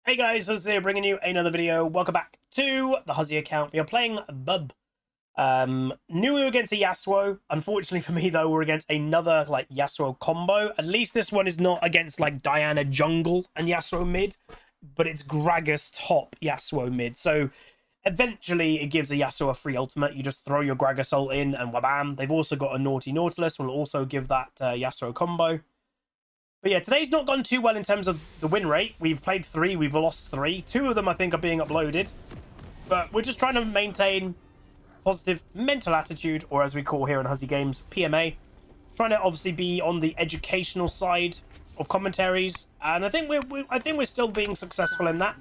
Hey guys, Huzzy here bringing you another video. Welcome back to the Huzzy account. We are playing Bub. Knew we were against a Yasuo. Unfortunately for me though, we're against another like Yasuo combo. At least this one is not against like Diana jungle and Yasuo mid, but it's Gragas top Yasuo mid. So eventually it gives a Yasuo a free ultimate. You just throw your Gragas ult in and wabam. They've also got a Naughty Nautilus, will also give that Yasuo combo. But yeah, today's not gone too well in terms of the win rate. We've played 3, we've lost 3. 2 of them, I think, are being uploaded. But we're just trying to maintain positive mental attitude, or as we call here in HuzzyGames, PMA. Trying to obviously be on the educational side of commentaries. And I think we're still being successful in that.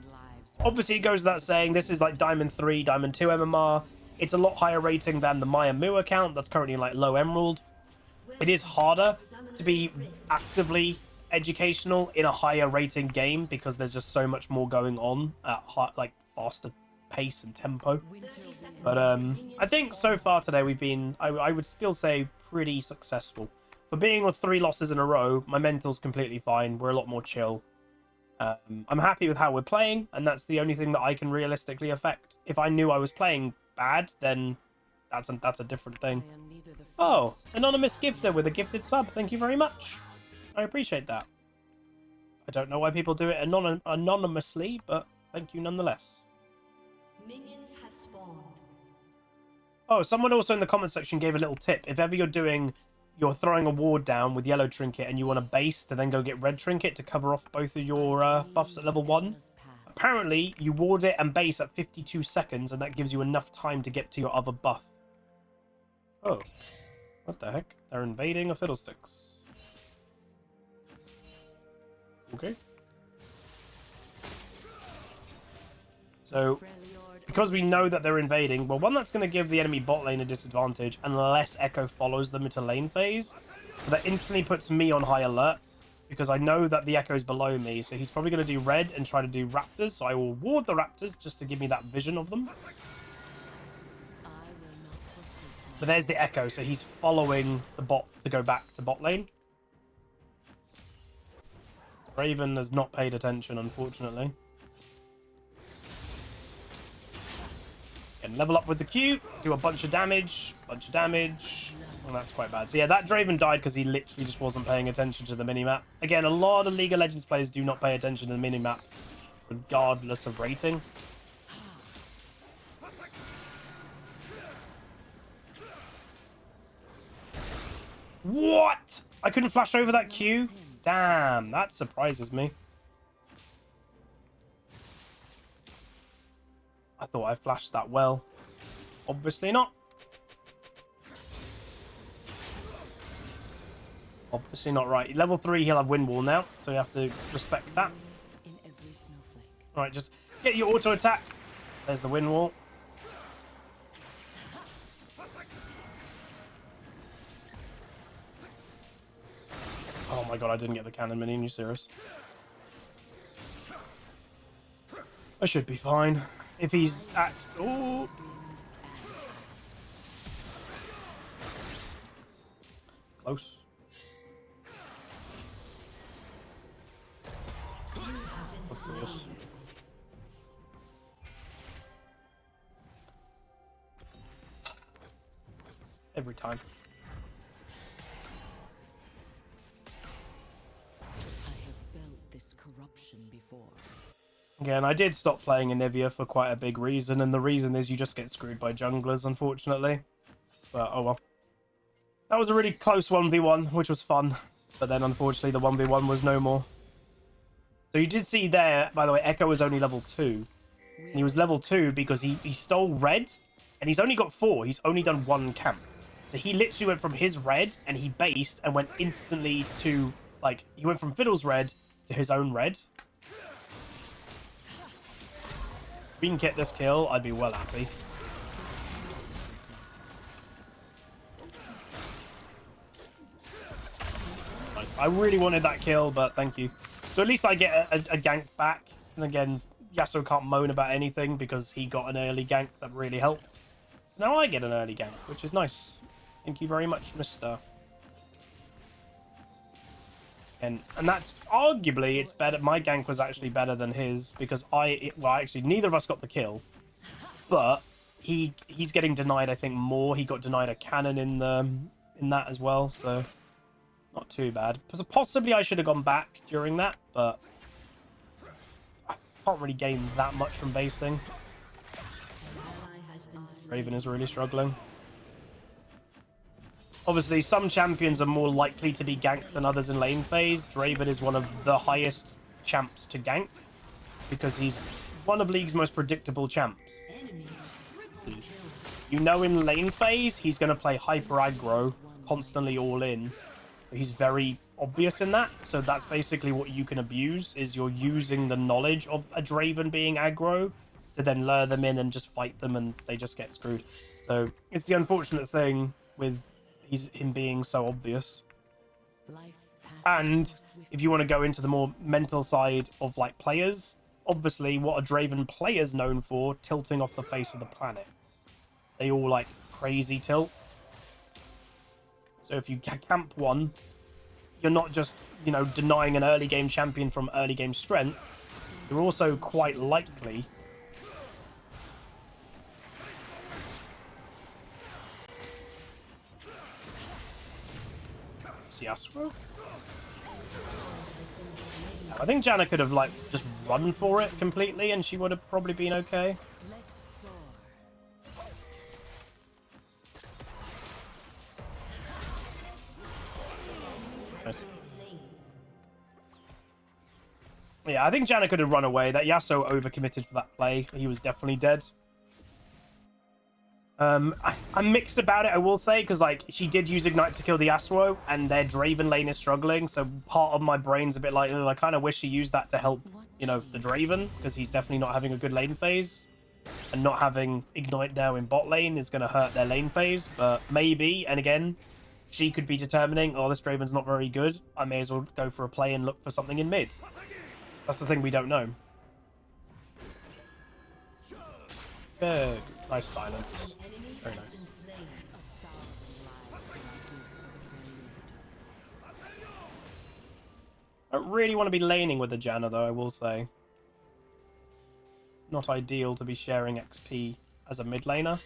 Obviously, it goes without saying, this is like Diamond 3, Diamond 2 MMR. It's a lot higher rating than the Maya Mu account. That's currently like low Emerald. It is harder to be actively educational in a higher rating game because there's just so much more going on at like faster pace and tempo. But I think so far today we've been, I would still say, pretty successful. For being with 3 losses in a row, my mental's completely fine. We're a lot more chill. I'm happy with how we're playing, and that's the only thing that I can realistically affect. If I knew I was playing bad, then that's a different thing. Oh, anonymous gifter with a gifted sub. Thank you very much. I appreciate that. I don't know why people do it anonymously, but thank you nonetheless. Minions have spawned. Oh, someone also in the comment section gave a little tip. If ever you're throwing a ward down with yellow trinket and you want a base to then go get red trinket to cover off both of your buffs at level 1, apparently you ward it and base at 52 seconds and that gives you enough time to get to your other buff. Oh, what the heck? They're invading a fiddlesticks. Okay. So, because we know that they're invading, well, one, that's going to give the enemy bot lane a disadvantage unless Echo follows them into lane phase. So that instantly puts me on high alert because I know that the Echo's below me. So he's probably going to do red and try to do raptors. So I will ward the raptors just to give me that vision of them. But there's the Echo, so he's following the bot to go back to bot lane. Raven has not paid attention, unfortunately. And level up with the Q, do a bunch of damage, and that's quite bad. So yeah, that Draven died because he literally just wasn't paying attention to the minimap. Again, a lot of League of Legends players do not pay attention to the minimap, regardless of rating. What? I couldn't flash over that Q? Damn, that surprises me. I thought I flashed that well. Obviously not. Obviously not right. Level 3, he'll have wind wall now, so you have to respect that. Alright, just get your auto attack. There's the wind wall. Oh my god, I didn't get the cannon minion, you serious? I should be fine. If he's at... Oh! Close. Yes. Every time. Again, I did stop playing Anivia for quite a big reason, and the reason is you just get screwed by junglers, unfortunately. But, oh well. That was a really close 1v1, which was fun. But then, unfortunately, the 1v1 was no more. So you did see there, by the way, Echo was only level 2. And he was level 2 because he stole red, and he's only got 4. He's only done 1 camp. So he literally went from his red, and he based, and went instantly to, like, he went from Fiddle's red to his own red. If we can get this kill, I'd be well happy. Nice. I really wanted that kill, but thank you. So at least I get a gank back. And again, Yasuo can't moan about anything because he got an early gank that really helped. So now I get an early gank, which is nice. Thank you very much, mister. And that's arguably it's better. My gank was actually better than his because well, actually neither of us got the kill, but he's getting denied I think more. He got denied a cannon in that as well, so not too bad. So possibly I should have gone back during that, but I can't really gain that much from basing. Raven is really struggling. Obviously, some champions are more likely to be ganked than others in lane phase. Draven is one of the highest champs to gank because he's one of League's most predictable champs. You know in lane phase, he's going to play hyper aggro, constantly all in. He's very obvious in that, so that's basically what you can abuse, is you're using the knowledge of a Draven being aggro to then lure them in and just fight them and they just get screwed. So it's the unfortunate thing with him being so obvious. And if you want to go into the more mental side of like players, obviously what a Draven player's known for, tilting off the face of the planet. They all like crazy tilt. So if you camp one, you're not just, you know, denying an early game champion from early game strength. You're also quite likely Yasuo. I think Janna could have like just run for it completely and she would have probably been okay. Nice. Yeah, I think Janna could have run away. That Yasuo overcommitted for that play. He was definitely dead. I'm mixed about it, I will say, because like she did use Ignite to kill the Yasuo, and their Draven lane is struggling. So part of my brain's a bit like, I kind of wish she used that to help, you know, the Draven, because he's definitely not having a good lane phase, and not having Ignite now in bot lane is going to hurt their lane phase. But maybe, and again, she could be determining, oh, this Draven's not very good. I may as well go for a play and look for something in mid. That's the thing we don't know. Good. Nice silence. Very nice. I don't really want to be laning with the Janna, though, I will say. Not ideal to be sharing XP as a mid laner.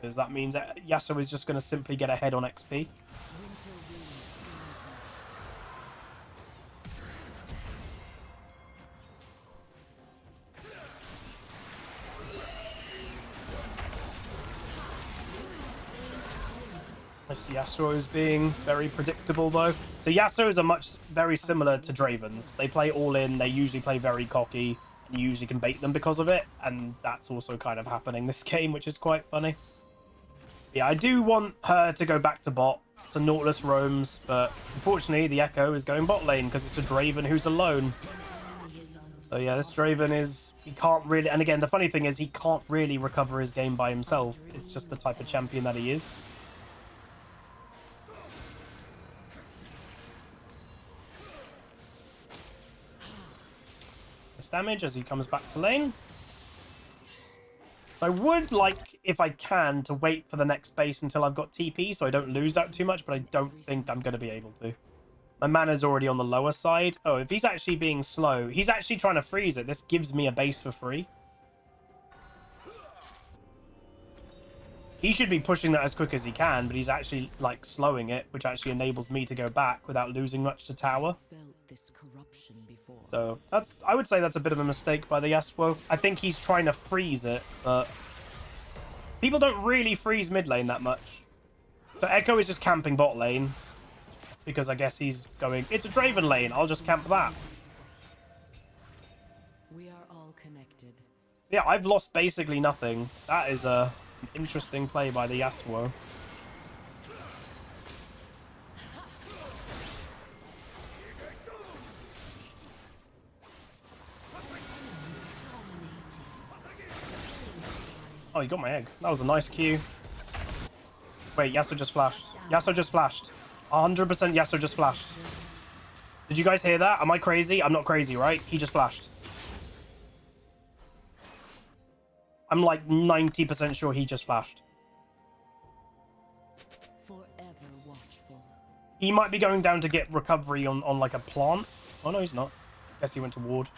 Because that means that Yasuo is just going to simply get ahead on XP. I see Yasuo as being very predictable, though. So Yasuos are very similar to Dravens. They play all in, they usually play very cocky, and you usually can bait them because of it, and that's also kind of happening this game, which is quite funny. Yeah, I do want her to go back to bot, to Nautilus roams, but unfortunately the Echo is going bot lane because it's a Draven who's alone. So yeah, this Draven is, he can't really, and again, the funny thing is he can't really recover his game by himself. It's just the type of champion that he is. Damage as he comes back to lane. I would like, if I can, to wait for the next base until I've got TP so I don't lose out too much, but I don't think I'm going to be able to. My mana's already on the lower side. Oh, if he's actually being slow, he's actually trying to freeze it. This gives me a base for free. He should be pushing that as quick as he can, but he's actually like slowing it, which actually enables me to go back without losing much to tower. So that's, I would say that's a bit of a mistake by the Yasuo. I think he's trying to freeze it, but people don't really freeze mid lane that much. So Echo is just camping bot lane because I guess he's going, it's a Draven lane, I'll just camp that. We are all connected. Yeah, I've lost basically nothing. That is an interesting play by the Yasuo. Oh, you got my egg. That was a nice Q. Wait, Yasuo just flashed. Yasuo just flashed. 100% Yasuo just flashed. Did you guys hear that? Am I crazy? I'm not crazy, right? He just flashed. I'm like 90% sure he just flashed. Forever watchful. He might be going down to get recovery on like a plant. Oh no, he's not. Guess he went to ward.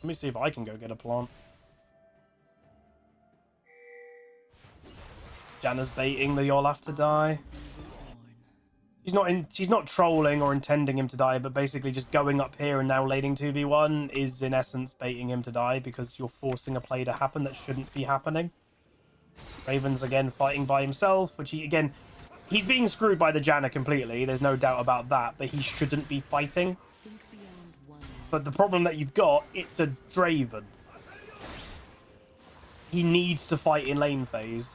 Let me see if I can go get a plant. Janna's baiting the you'll have to die. She's not trolling or intending him to die, but basically just going up here and now laning 2v1 is in essence baiting him to die because you're forcing a play to happen that shouldn't be happening. Raven's again fighting by himself, which he's being screwed by the Janna completely. There's no doubt about that, but he shouldn't be fighting. But the problem that you've got, it's a Draven. He needs to fight in lane phase.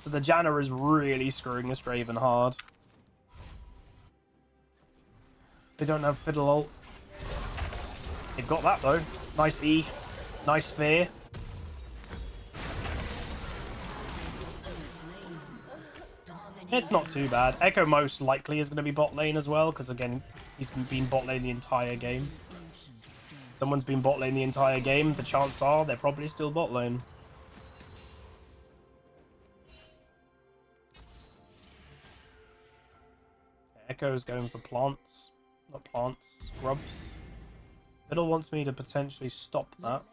So the Janna is really screwing this Draven hard. They don't have Fiddle ult. They've got that though. Nice E. Nice Sphere. It's not too bad. Echo most likely is going to be bot lane as well, because again, he's been bot lane the entire game. Someone's been bot lane the entire game. The chances are they're probably still bot lane. Echo's going for plants. Not plants, grubs. Fiddle wants me to potentially stop that.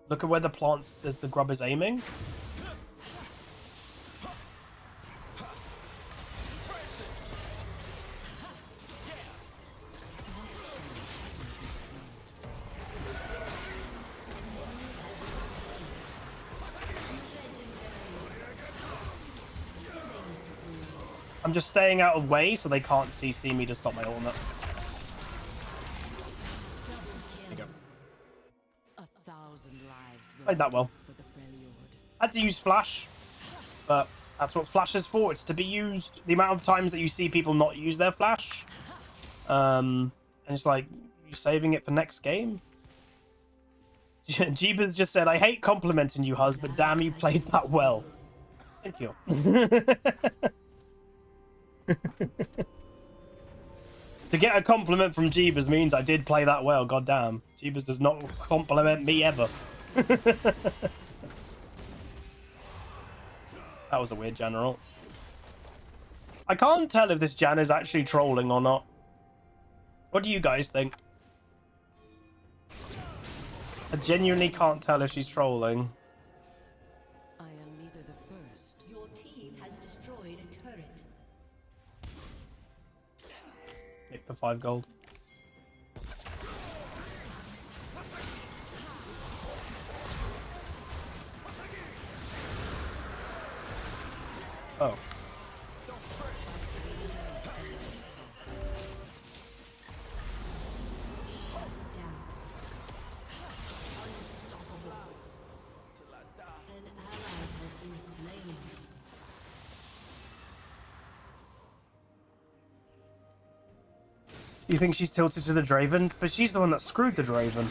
Look at where the plants, as the grub is aiming. I'm just staying out of way so they can't CC me to stop my ultimate. There you go. Played that well. I had to use flash, but that's what flash is for. It's to be used. The amount of times that you see people not use their flash, and it's like, you saving it for next game? Jeebus just said, I hate complimenting you, Huz, but damn, you played that well. Thank you. To get a compliment from Jeebus means I did play that well, goddamn. Jeebus does not compliment me ever. That was a weird general. I can't tell if this Jan is actually trolling or not. What do you guys think? I genuinely can't tell if she's trolling. I am neither the first. Your team has destroyed a turret. Take the 5 gold. Oh. You think she's tilted to the Draven? But she's the one that screwed the Draven.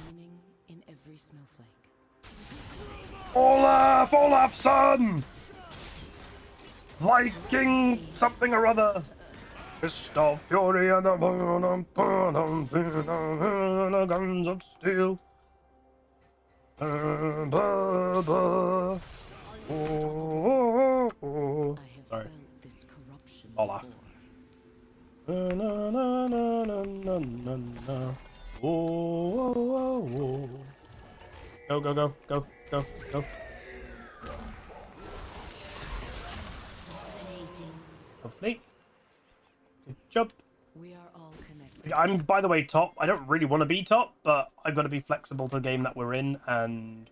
Meaning in every snowflake. Olaf! Olaf, son! Viking something or other. Fist of fury and the guns of steel. Sorry. This corruption Olaf. Go, go, go, go, go, go. Lovely. Good job. We are all connected. I'm, by the way, top. I don't really want to be top, but I've got to be flexible to the game that we're in, and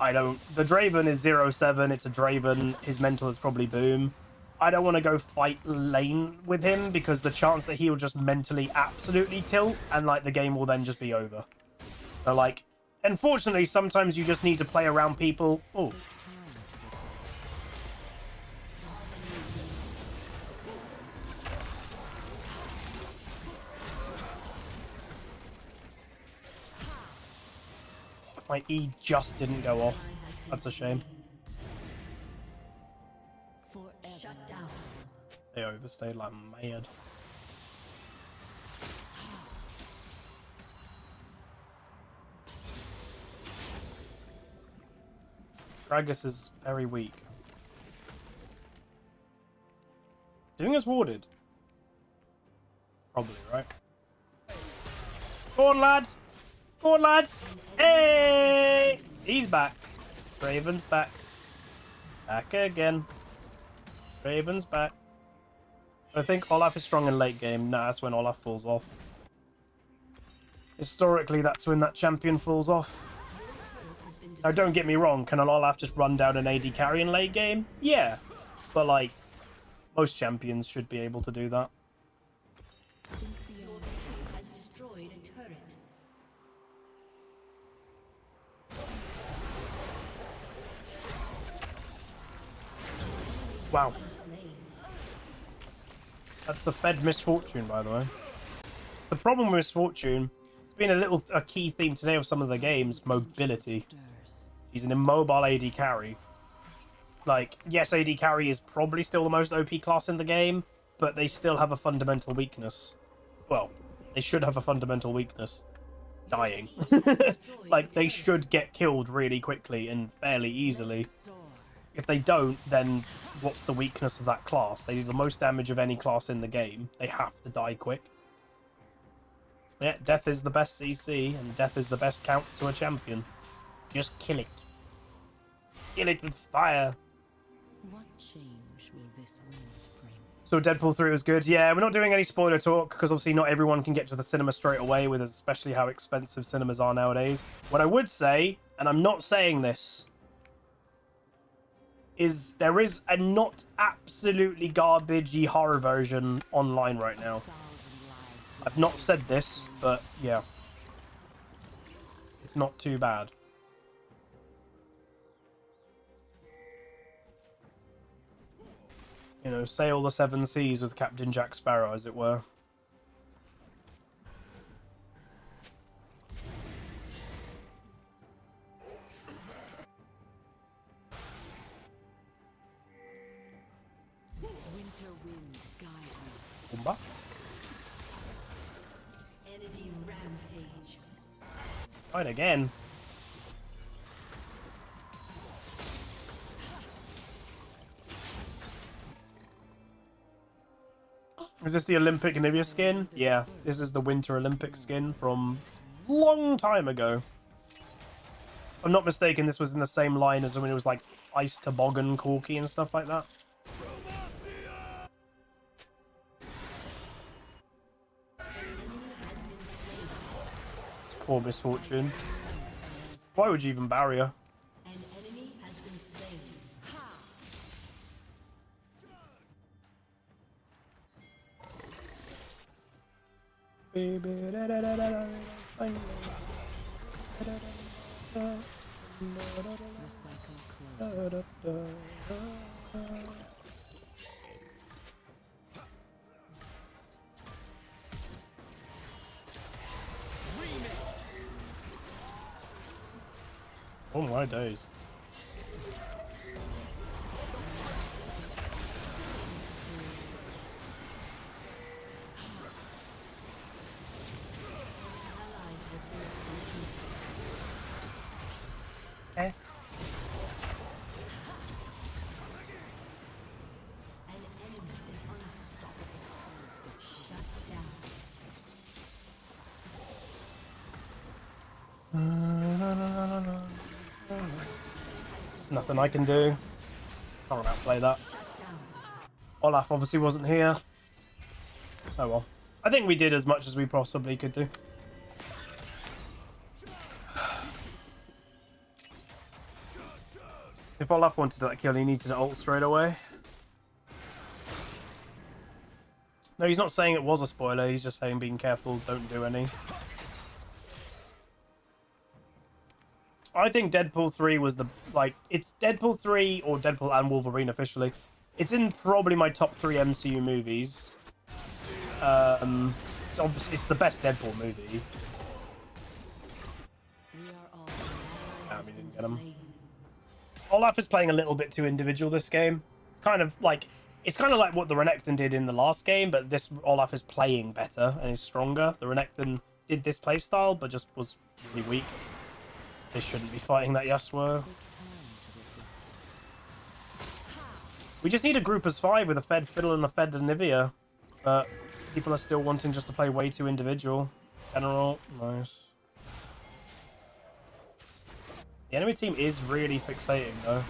I don't... The Draven is 0-7. It's a Draven. His mental is probably boom. I don't want to go fight lane with him because the chance that he'll just mentally absolutely tilt and, like, the game will then just be over. So, like, unfortunately, sometimes you just need to play around people. Oh. My E just didn't go off. That's a shame. overstayed like mad. Gragas is very weak. Doing us warded. Probably, right? Go on, lad! Go on, lad! Hey! He's back. Raven's back. Back again. Raven's back. I think Olaf is strong in late game. Nah, that's when Olaf falls off. Historically, that's when that champion falls off. Now, don't get me wrong. Can an Olaf just run down an AD carry in late game? Yeah. But, like, most champions should be able to do that. Has destroyed a turret. Wow. That's the Fed Misfortune, by the way. The problem with Misfortune, it's been a key theme today of some of the games, mobility. He's an immobile AD carry. Like, yes, AD carry is probably still the most OP class in the game, but they still have a fundamental weakness. Well, they should have a fundamental weakness. Dying. Like, they should get killed really quickly and fairly easily. If they don't, then what's the weakness of that class? They do the most damage of any class in the game. They have to die quick. Yeah, death is the best CC, and death is the best count to a champion. Just kill it. Kill it with fire. What change will this wind bring? So Deadpool 3 was good. Yeah, we're not doing any spoiler talk, because obviously not everyone can get to the cinema straight away, with especially how expensive cinemas are nowadays. What I would say, and I'm not saying this, is there is a not absolutely garbagey horror version online right now. I've not said this, but yeah. It's not too bad. You know, sail the seven seas with Captain Jack Sparrow, as it were. Winter wind guide me. Boomba. Enemy rampage. Fight again. Is this the Olympic Anivia skin? Yeah, this is the Winter Olympic skin from long time ago. If I'm not mistaken, this was in the same line as when it was like Ice Toboggan, Corky and stuff like that. It's poor Misfortune. Why would you even barrier? An enemy has been slain. Recycle close. Oh my days. Eh. An enemy is unstoppable. Shut down. There's nothing I can do. Can't outplay that. Olaf obviously wasn't here. Oh well. I think we did as much as we possibly could do. If Olaf wanted that kill, he needed to ult straight away. No, he's not saying it was a spoiler. He's just saying being careful, don't do any. I think Deadpool 3 was the, like, it's Deadpool 3 or Deadpool and Wolverine officially. It's in probably my top 3 MCU movies. It's obviously, it's the best Deadpool movie. We are all We didn't get him. Olaf is playing a little bit too individual this game. It's kind of like, It's kind of like what the Renekton did in the last game, but this Olaf is playing better and is stronger. The Renekton did this playstyle, but just was really weak. They shouldn't be fighting that Yasuo. We just need a group as 5 with a Fed Fiddle and a Fed Anivia. But people are still wanting just to play way too individual. General, nice. The enemy team is really fixating though.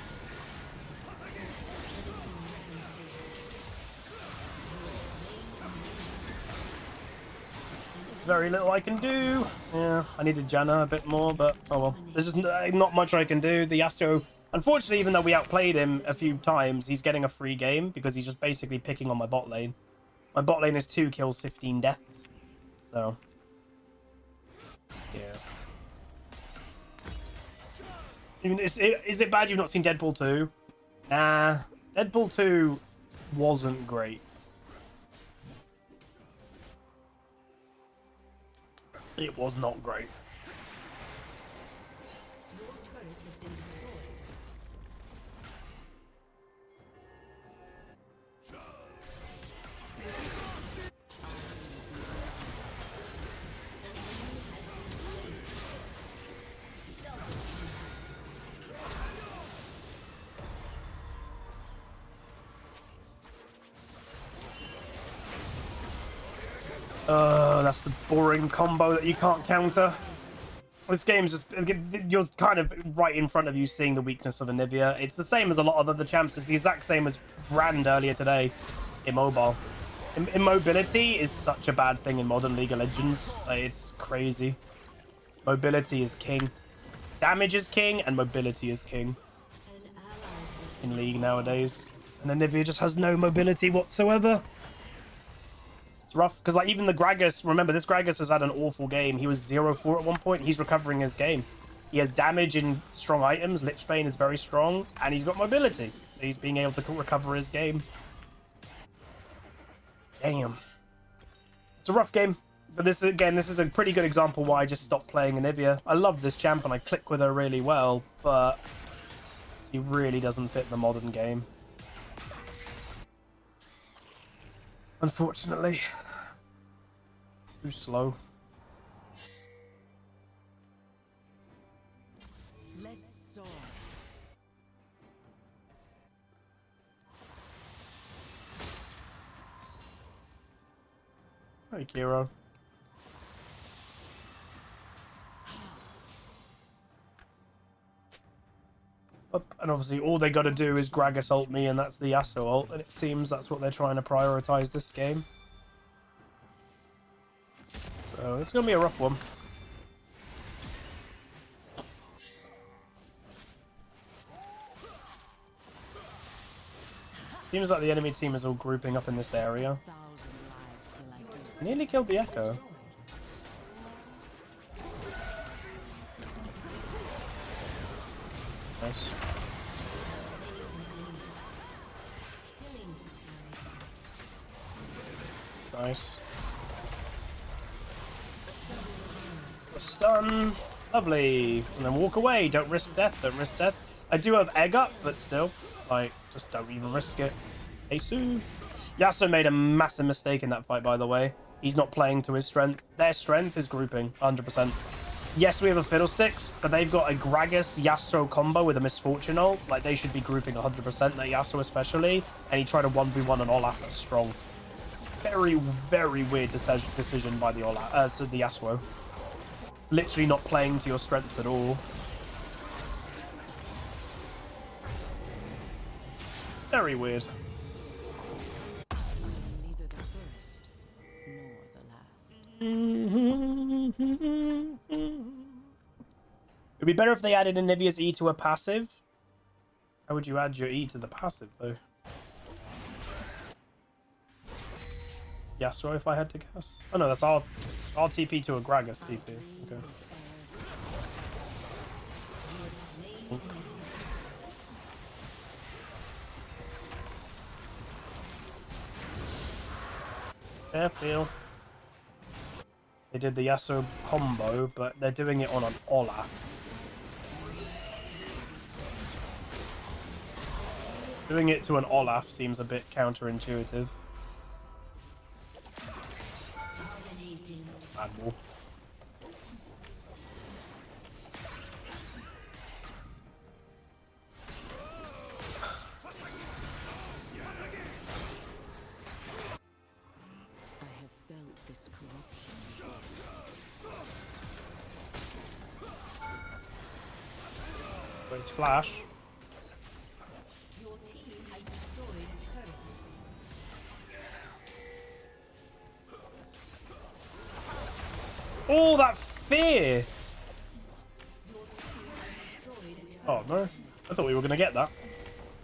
There's very little I can do. Yeah, I needed Janna a bit more, but oh well. There's just not much I can do. The Yasuo, unfortunately, even though we outplayed him a few times, he's getting a free game because he's just basically picking on my bot lane. My bot lane is 2 kills, 15 deaths. So, yeah. Is it bad you've not seen Deadpool 2? Nah. Deadpool 2 wasn't great. It was not great. Your turret has been destroyed. That's the boring combo that you can't counter. This game's just... You're kind of right in front of you seeing the weakness of Anivia. It's the same as a lot of other champs. It's the exact same as Rand earlier today. Immobile. Immobility is such a bad thing in modern League of Legends. Like, it's crazy. Mobility is king. Damage is king, and mobility is king in League nowadays. And Anivia just has no mobility whatsoever. It's rough, because like even the Gragas, remember this Gragas has had an awful game. He was 0-4 at one point. He's recovering his game. He has damage in strong items. Lichbane is very strong, and he's got mobility. So he's being able to recover his game. Damn. It's a rough game. But this is a pretty good example why I just stopped playing Anivia. I love this champ and I click with her really well, but he really doesn't fit the modern game. Unfortunately. Too slow. Let's soar. Hey, Kiro. And obviously all they got to do is Gragas ult me, and that's the Yasuo ult, and it seems that's what they're trying to prioritize this game. So it's going to be a rough one. Seems like the enemy team is all grouping up in this area. Nearly killed the Echo. Nice. Nice. A stun. Lovely. And then walk away. Don't risk death. Don't risk death. I do have egg up, but still. Like, just don't even risk it. Jesus. Yasuo made a massive mistake in that fight, by the way. He's not playing to his strength. Their strength is grouping, 100%. Yes, we have a Fiddlesticks, but they've got a Gragas Yasuo combo with a Misfortune ult. Like, they should be grouping 100%, that Yasuo especially. And he tried a 1v1 on Olaf that's strong. Very, very weird decision by the Olaf, so the Yasuo. Literally not playing to your strengths at all. Very weird. Neither the first nor the last. It'd be better if they added Anivia's E to a passive. How would you add your E to the passive, though? Yasuo, if I had to guess. Oh no, that's our TP to a Gragas TP. Okay. Airfield. They did the Yasuo combo, but they're doing it on an Olaf. Doing it to an Olaf seems a bit counterintuitive. Animal. I have felt this corruption. Where's Flash? Your team has destroyed a turret. Oh, that fear! Your team has destroyed a turret. Oh no, I thought we were gonna get that.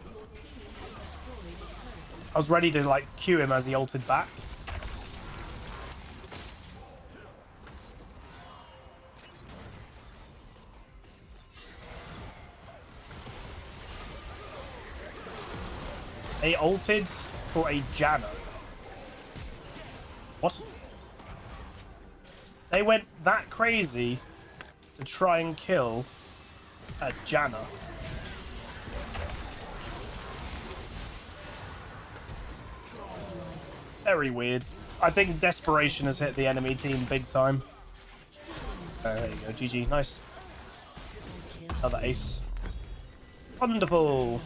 Your team has destroyed a turret. I was ready to like cue him as he ulted back. They ulted for a Janna. What? They went that crazy to try and kill a Janna. Very weird. I think desperation has hit the enemy team big time. There you go, GG, nice. Another ace. Wonderful.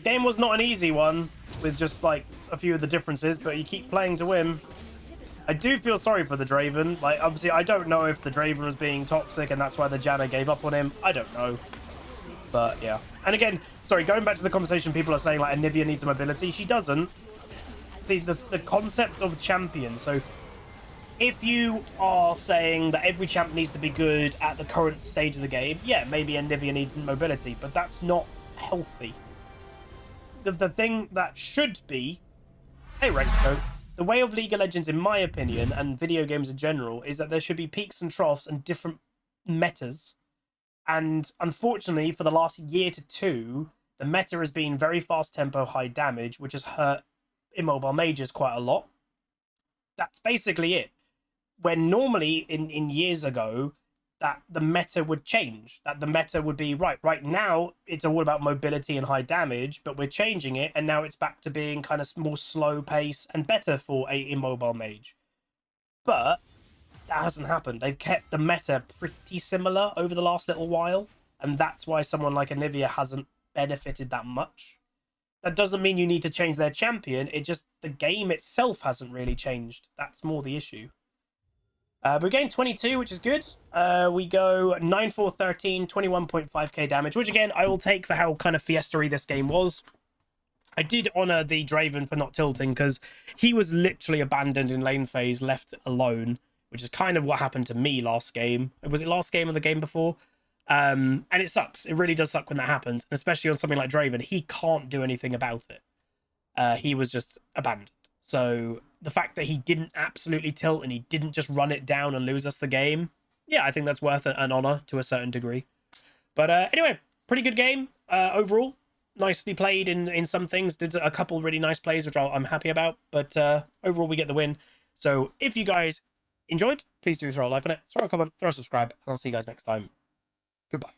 Game was not an easy one, with just like a few of the differences, but you keep playing to win. I do feel sorry for the Draven. Like, obviously, I don't know if the Draven was being toxic and that's why the Janna gave up on him. I don't know. But, yeah. And again, sorry, going back to the conversation, people are saying, like, Anivia needs mobility. She doesn't. See, the concept of champion. So, if you are saying that every champ needs to be good at the current stage of the game, yeah, maybe Anivia needs mobility, but that's not healthy. The thing that should be a rank note. The way of League of Legends, in my opinion, and video games in general, is that there should be peaks and troughs and different metas. And unfortunately, for the last year to two, the meta has been very fast tempo, high damage, which has hurt immobile mages quite a lot. That's basically it. When normally, in years ago, that the meta would change. That the meta would be, right now, it's all about mobility and high damage, but we're changing it, and now it's back to being kind of more slow pace and better for a immobile mage. But that hasn't happened. They've kept the meta pretty similar over the last little while, and that's why someone like Anivia hasn't benefited that much. That doesn't mean you need to change their champion, it just, the game itself hasn't really changed. That's more the issue. We're getting 22, which is good. We go 9, 4, 13, 21.5k damage, which again, I will take for how kind of fiesta-y this game was. I did honour the Draven for not tilting, because he was literally abandoned in lane phase, left alone, which is kind of what happened to me last game. Was it last game or the game before? And it sucks. It really does suck when that happens, and especially on something like Draven. He can't do anything about it. He was just abandoned. So the fact that he didn't absolutely tilt and he didn't just run it down and lose us the game, yeah, I think that's worth an honour to a certain degree. But anyway, pretty good game overall. Nicely played in some things. Did a couple really nice plays, which I'm happy about. But overall, we get the win. So if you guys enjoyed, please do throw a like on it, throw a comment, throw a subscribe, and I'll see you guys next time. Goodbye.